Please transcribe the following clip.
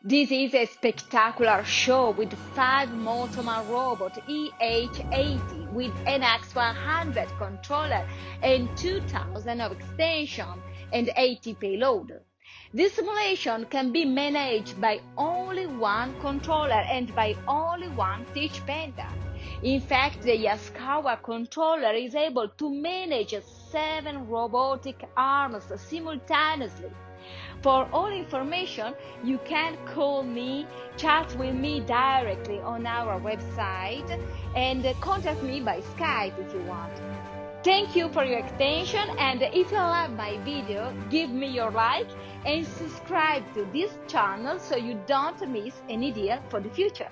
This is a spectacular show with 5 Multiman robot EH80 with NX100 controller and 2000 of extension and 80 payload. This simulation can be managed by only one controller and by only one teach panda. In fact, the Yaskawa controller is able to manage 7 robotic arms simultaneously. For all information, you can call me, chat with me directly on our website, and contact me by Skype if you want. Thank you for your attention, and if you love my video, give me your like and subscribe to this channel so you don't miss any deal for the future.